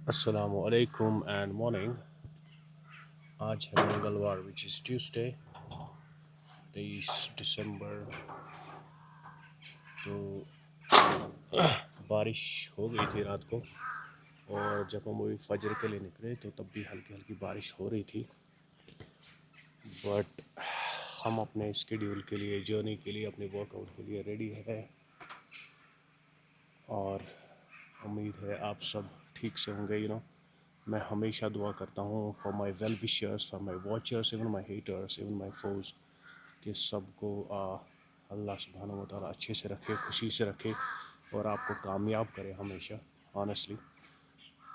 अस्सलामु अलैकुम and morning. आज है मंगलवार विच इज़ ट्यूसडे 23 दिसंबर। तो बारिश हो गई थी रात को, और जब हम अभी फजर के लिए निकले तो तब भी हल्की हल्की बारिश हो रही थी। बट हम अपने स्केड्यूल के लिए, जर्नी के लिए, अपने वर्कआउट के लिए रेडी है, और उम्मीद है आप सब ठीक से होंगे। मैं हमेशा दुआ करता हूँ for my well wishers, for my watchers, even my haters, even my foes, कि सबको अल्लाह सुब्हानहू व तआला अच्छे से रखे, खुशी से रखे, और आपको कामयाब करे हमेशा, ऑनेस्टली।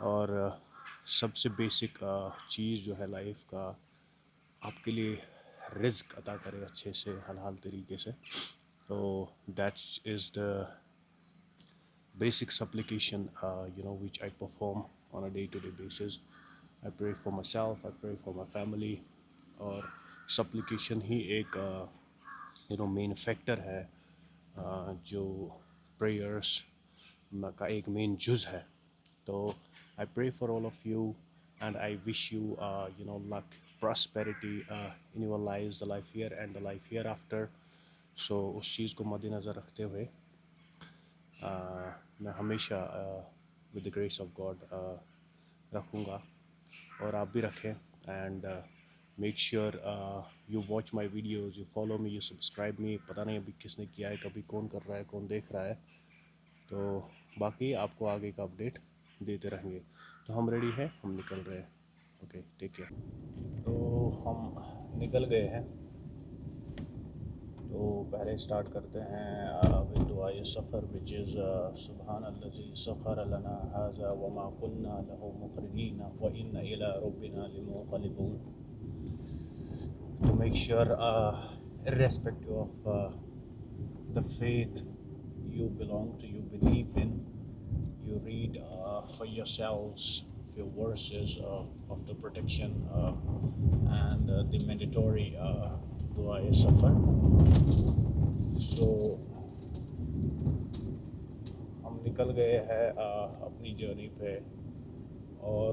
और सबसे बेसिक चीज़ जो है लाइफ का, आपके लिए रिज़्क अता करे अच्छे से, हलाल तरीके से। तो that's is the basic supplication which I perform on a day-to-day basis. I pray for myself, I pray for my family, और supplication ही एक मेन फैक्टर है जो प्रेयर्स का एक मेन जुज़ है। तो I pray for all of you, and I wish you luck, prosperity in your lives, the life here and the life hereafter. So उस चीज़ को मद्देनज़र रखते हुए मैं हमेशा with the grace of God रखूँगा, और आप भी रखें। And make sure you watch my videos, you follow me, you subscribe मी। पता नहीं अभी किसने किया है, कभी कौन कर रहा है, कौन देख रहा है। तो बाकी आपको आगे का अपडेट देते रहेंगे। तो हम रेडी हैं, हम निकल रहे हैं। Okay, take care. तो हम निकल गए हैं। तो पहले स्टार्ट करते हैं विद दुआए सफ़र, विच इज़ सुब्हानल्लज़ी सख़र लना हाज़ा व मा कुन्ना लहू मुक़रिनीन व इन्ना इला रब्बिना लमुन्क़लिबून। To make sure, irrespective of the faith you belong to, you believe in, you read for yourselves few verses of the protection and the mandatory दुआए सफ़र। सो हम निकल गए हैं अपनी जर्नी पे, और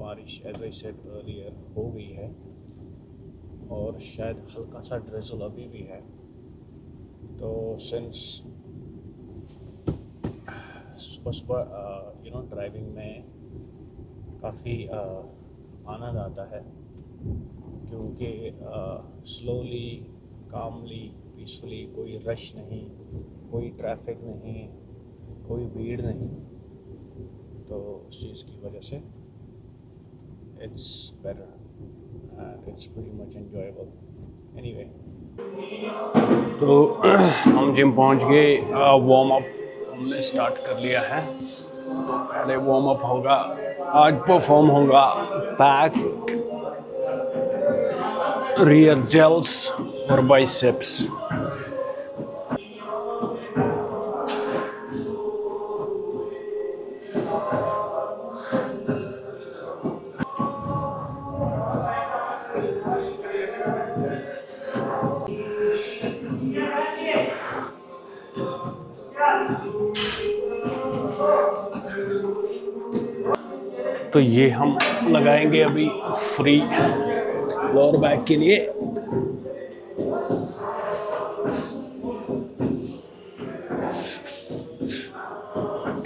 बारिश एज आई सेड अर्लियर हो गई है, और शायद हल्का सा ड्रिज़ल अभी भी है। तो सिंस सुबह ड्राइविंग में काफ़ी आनंद आता है, क्योंकि स्लोली, कामली, पीसफुली, कोई रश नहीं, कोई ट्रैफिक नहीं, कोई भीड़ नहीं। तो उस चीज़ की वजह से it's better and it's pretty much enjoyable. Anyway, तो हम जिम पहुंच गए। वार्म अप हमने स्टार्ट कर लिया है। तो पहले वार्म अप होगा, आज परफॉर्म होगा बैक, रियर डेल्स और बाइसेप्स। तो ये हम लगाएंगे अभी फ्री लोअर बैक के लिए।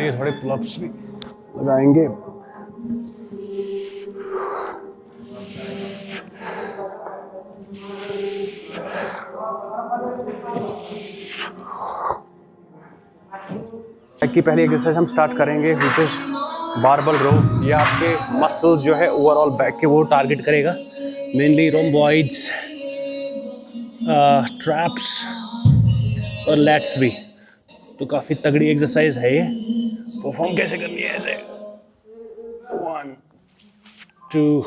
ये थोड़े पुलअप्स भी लगाएंगे। बैक की पहली एक्सरसाइज हम स्टार्ट करेंगे विच इज़ बारबल रो। ये आपके मसल्स जो है ओवरऑल बैक के वो टारगेट करेगा, मेनली रोम्बॉइड्स, ट्रैप्स और लैट्स भी। तो काफ़ी तगड़ी एक्सरसाइज है ये। परफॉर्म कैसे करनी है ऐसे? 1 2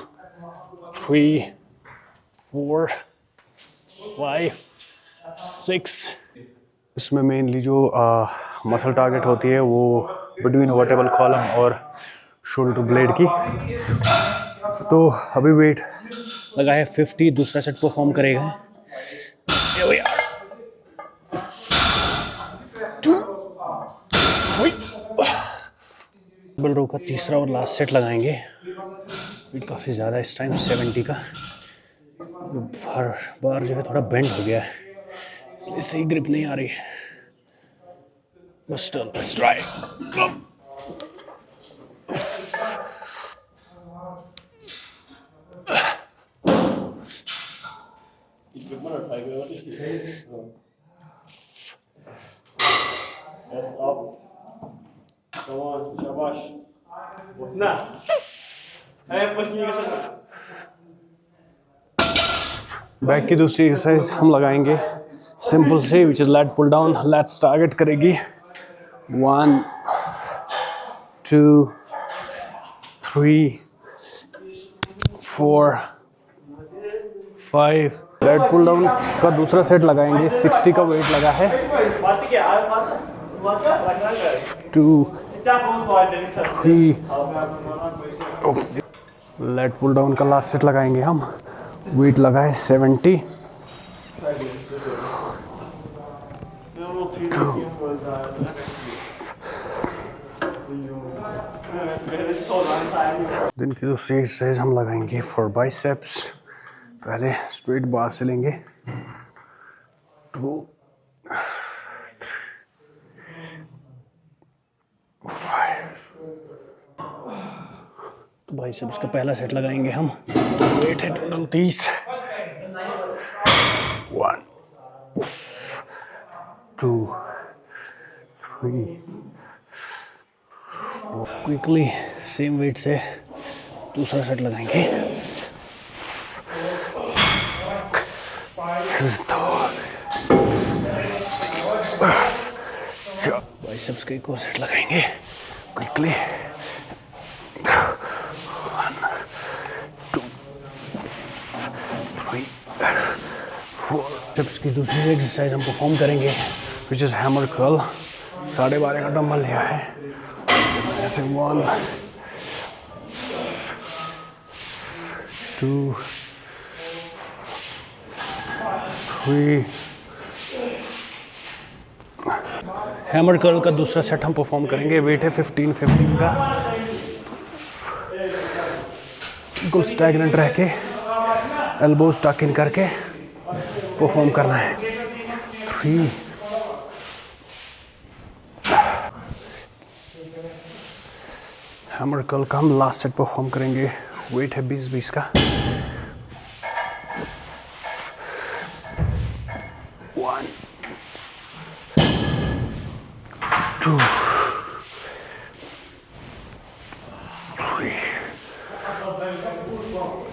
3 4 5 6। इसमें मेनली जो मसल टारगेट होती है वो बिटवीन वर्टेबल कॉलम और शोल्डर टू ब्लेड की। तो अभी वेट लगा है 50, दूसरा सेट परफॉर्म करेगा। डबल रो का तीसरा और लास्ट सेट लगाएंगे। वेट काफ़ी ज़्यादा इस टाइम 70 का। हर बार जो है थोड़ा बेंड हो गया है, इसलिए सही ग्रिप नहीं आ रही है। बस let's try. Yes, up. Come on, shabash. उठना। अरे पुश नहीं कर सकता। बैक की दूसरी एक्सरसाइज हम लगाएंगे सिंपल से, which is lat pull down. Let's target करेगी 1 2 3 4 5। लैट पुल डाउन का दूसरा सेट लगाएंगे। 60 का वेट लगा है। 2 3। लेट पुल डाउन का लास्ट सेट लगाएंगे हम। वेट लगा है 70। 2 दिन की दूसरी एक्सरसाइज हम लगाएंगे फॉर बाइसेप्स। पहले स्ट्रेट बार से लेंगे 2 5। तो बाइसेप्स का पहला सेट लगाएंगे हम। वेट है टोटल 30। 1 2 3। क्विकली सेम वेट से दूसरा सेट लगाएंगे। 4 बाइसेप्स का एक और सेट लगाएंगे क्विकली। 1 2 3 4। बाइसेप्स की दूसरी एक्सरसाइज हम परफॉर्म करेंगे विच इज हैमर कर्ल। 12.5 का डंबल लिया है, ऐसे 1 2 3। हैमर कर्ल का दूसरा सेट हम परफॉर्म करेंगे। वेट है 15 का। बिल्कुल स्टैग्नेंट रह के एल्बोज टक इन करके परफॉर्म करना है। 3 हैमर कर्ल का हम लास्ट सेट परफॉर्म करेंगे। वेट है 20 का। 1 2 3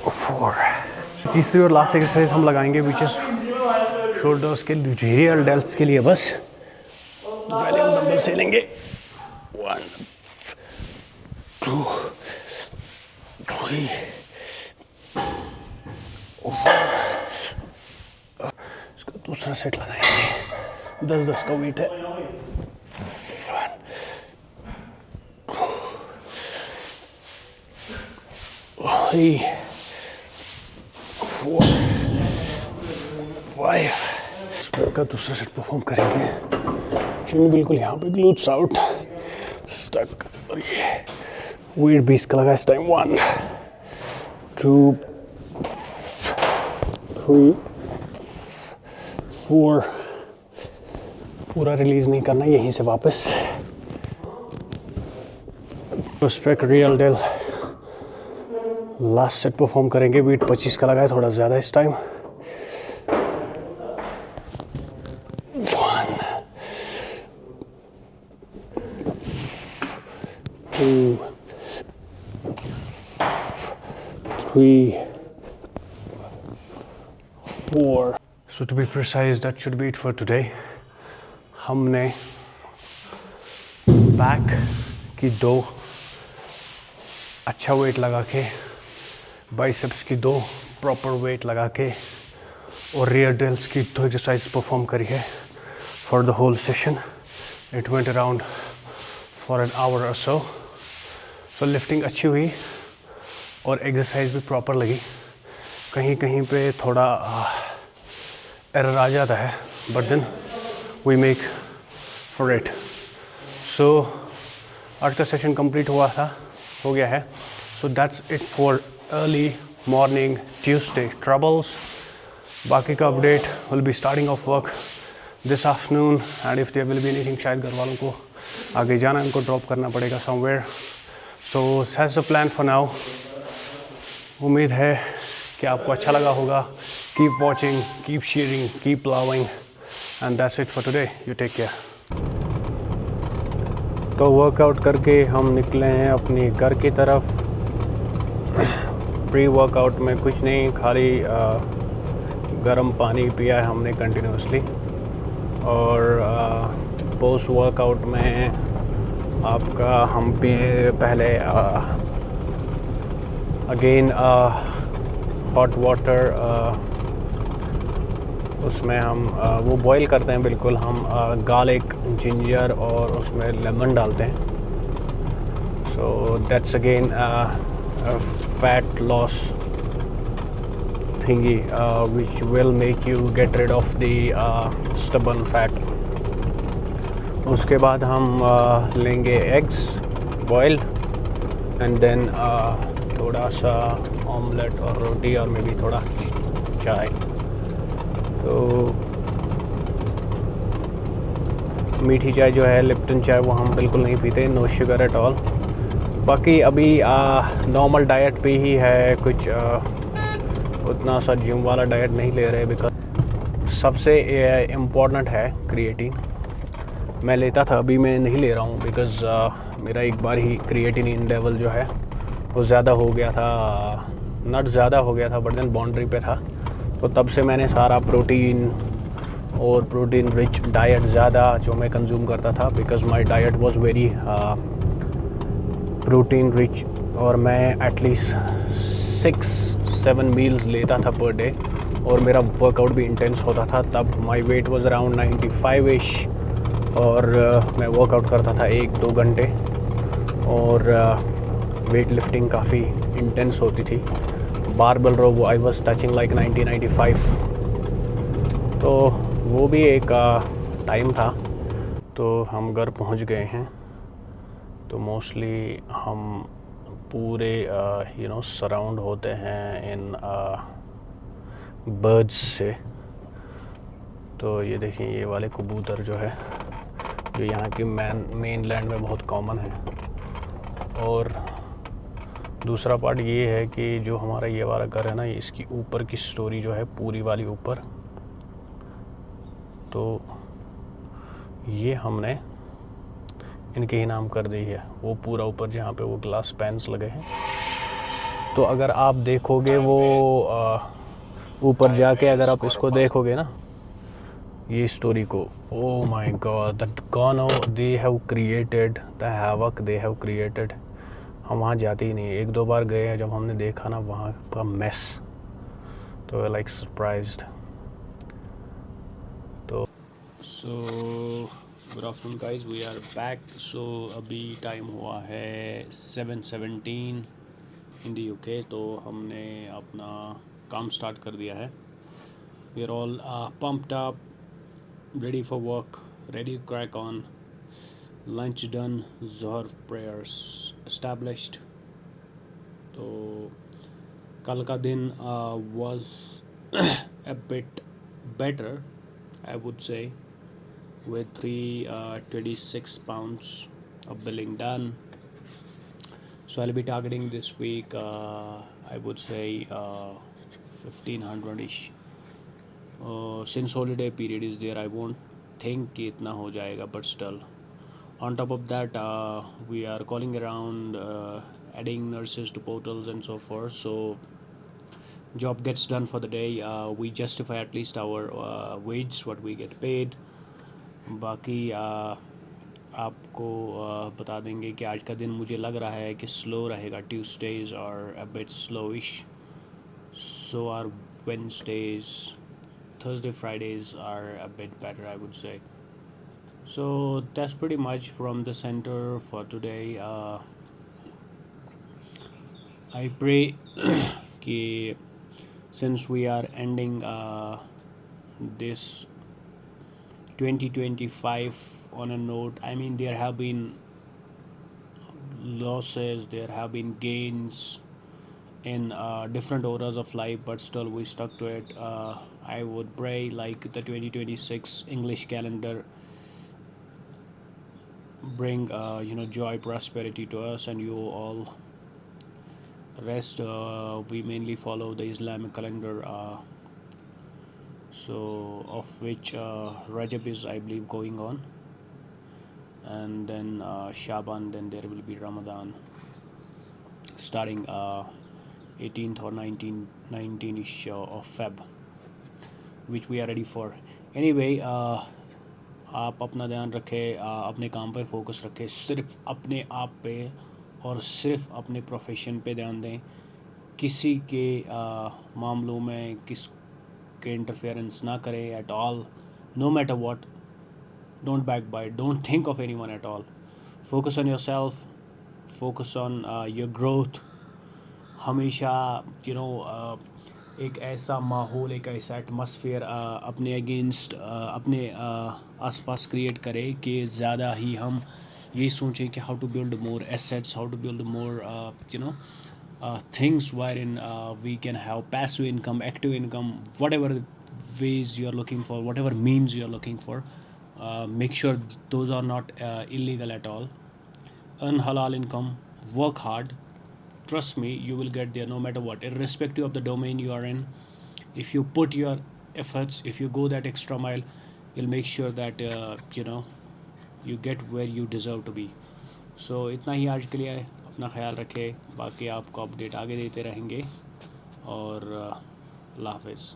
4। तीसरी और लास्ट एक्सरसाइज हम लगाएंगे विच इज शोल्डर्स के रियल डेल्ट्स के लिए बस। तो पहले हम डंबल से लेंगे 1 2 3 4। इसका दूसरा सेट लगाएंगे। 10 का वेट है। 1 2 3 4 5। स्क्वाट का दूसरा सेट परफॉर्म करेंगे। चिन बिल्कुल यहाँ पे ग्लूट्स आउट स्टक। और ये वेट 20 का लगा इस टाइम। 1 2 3 4। पूरा रिलीज नहीं करना, यहीं से वापस। स्पेक रियल डेल लास्ट सेट परफॉर्म करेंगे। वेट 25 का लगा है, थोड़ा ज़्यादा इस time. 1 2 3 4। So to be precise, that should be it for today. हमने बैक की 2 अच्छा वेट लगा के, बाइसेप्स की 2 प्रॉपर वेट लगा के और रियर डेल्स की 2 एक्सरसाइज परफॉर्म करी है for the whole session. It went around for an hour और सो। सो लिफ्टिंग अच्छी हुई और एक्सरसाइज भी प्रॉपर लगी। कहीं कहीं पे थोड़ा एरर आ जाता है, but then we make for it. So आज का सेशन कंप्लीट हो गया है. So that's it for early morning Tuesday troubles. बाकी का update will be starting off work this afternoon and if there will be anything शायद घर वालों को आगे जाना, उनको ड्रॉप करना पड़ेगा somewhere. So that's the plan for now. उम्मीद है कि आपको अच्छा लगा होगा. Keep watching, keep sharing, keep loving and that's it for today. You take care. तो वर्कआउट करके हम निकले हैं अपनी घर की तरफ. प्री वर्कआउट में कुछ नहीं, खाली गर्म पानी पिया है हमने कंटिन्यूसली. और पोस्ट वर्कआउट में आपका हम पिए पहले अगेन हॉट वाटर. उसमें हम वो बॉईल करते हैं बिल्कुल. हम गार्लिक, जिंजर और उसमें लेमन डालते हैं. So that's again fat loss thingy which will make you get rid of the stubborn fat. उसके बाद हम लेंगे एग्स बॉइल्ड एंड देन थोड़ा सा ऑमलेट और रोटी और में भी थोड़ा चाय. तो मीठी चाय जो है लिप्टन चाय वो हम बिल्कुल नहीं पीते. No sugar at all. बाकी अभी नॉर्मल डाइट पे ही है. कुछ उतना सा जिम वाला डाइट नहीं ले रहे बिकॉज सबसे इम्पोर्टेंट है क्रिएटिन. मैं लेता था, अभी मैं नहीं ले रहा हूँ बिकॉज़ मेरा एक बार ही क्रिएटिन लेवल जो है वो ज़्यादा हो गया था. नट ज़्यादा हो गया था बट देन बाउंड्री पे था. तो तब से मैंने सारा प्रोटीन और प्रोटीन रिच डाइट ज़्यादा जो मैं कंज्यूम करता था because my diet was very protein rich. और मैं एटलीस्ट 6-7 मील्स लेता था पर डे और मेरा वर्कआउट भी इंटेंस होता था. तब my weight was around 95-ish और मैं वर्कआउट करता था 1-2 घंटे और वेट लिफ्टिंग काफ़ी इंटेंस होती थी. Barbell row I was touching like 90-95. तो वो भी एक टाइम था. तो हम घर पहुंच गए हैं. तो मोस्टली हम पूरे सराउंड होते हैं इन बर्ड्स से. तो ये देखिए ये वाले कबूतर जो है जो यहाँ की मेन लैंड में बहुत कॉमन है. और दूसरा पार्ट ये है कि जो हमारा ये वाला घर है ना, इसकी ऊपर की स्टोरी जो है पूरी वाली ऊपर, तो ये हमने इनके ही नाम कर दी है. वो पूरा ऊपर जहाँ पे वो ग्लास पैन्स लगे हैं. तो अगर आप देखोगे वो ऊपर जाके अगर आप इसको देखोगे ना ये स्टोरी को, ओ माय गॉड दैट गानो they have created the havoc they have created. हम वहाँ जाते ही नहीं. 1-2 बार गए हैं. जब हमने देखा ना वहाँ का मेस तो लाइक सरप्राइज्ड. तो good afternoon guys, we are back. So अभी टाइम हुआ है 7:17 इन द यूके. तो हमने अपना काम स्टार्ट कर दिया है. We are all pumped up, ready for work, ready to crack on. Lunch done, Zohar prayers established. तो कल का दिन was a bit better, I would say, with 326 pounds of billing done. So I'll be targeting this week, I would say 1500-ish. Since holiday period is there, I won't think कि इतना हो जाएगा, but still on top of that we are calling around, adding nurses to portals and so forth. So job gets done for the day. We justify at least our wage what we get paid. बाकी आपको बता देंगे कि आज का दिन मुझे लग रहा है कि स्लो रहेगा. Tuesdays are a bit slowish, so are Wednesdays. Thursday, Fridays are a bit better, I would say. So that's pretty much from the center for today. I pray कि since we are ending this 2025 on a note, I mean there have been losses, there have been gains in different auras of life, but still we stuck to it. I would pray like the 2026 English calendar bring joy, prosperity to us and you all. Rest, we mainly follow the Islamic calendar, so of which Rajab is, I believe, going on, and then Shaban, then there will be Ramadan starting 18th or 19ish of Feb, which we are ready for. Anyway, आप अपना ध्यान रखें, अपने काम पे focus रखें, सिर्फ अपने आप पे और सिर्फ अपने प्रोफेशन पे ध्यान दें. किसी के मामलों में किस के इंटरफेरेंस ना करें at all, no matter what. Don't backbite, don't think of anyone at all. Focus on yourself, focus on your growth. हमेशा एक ऐसा माहौल, एक ऐसा एटमॉस्फेयर अपने अगेंस्ट, अपने आसपास क्रिएट करें कि ज़्यादा ही हम ये सोचें कि how to build more assets, how to build more things wherein we can have passive income, active income, whatever ways you are looking for, whatever means you are looking for. Make sure those are not illegal at all. Earn halal income, work hard. Trust me, you will get there no matter what, irrespective of the domain you are in. If you put your efforts, if you go that extra mile, you'll make sure that you get where you deserve to be. So इतना ही आज के लिए. अपना ख्याल रखें, बाकी आपको update आगे देते रहेंगे और अल्लाह हाफिज़.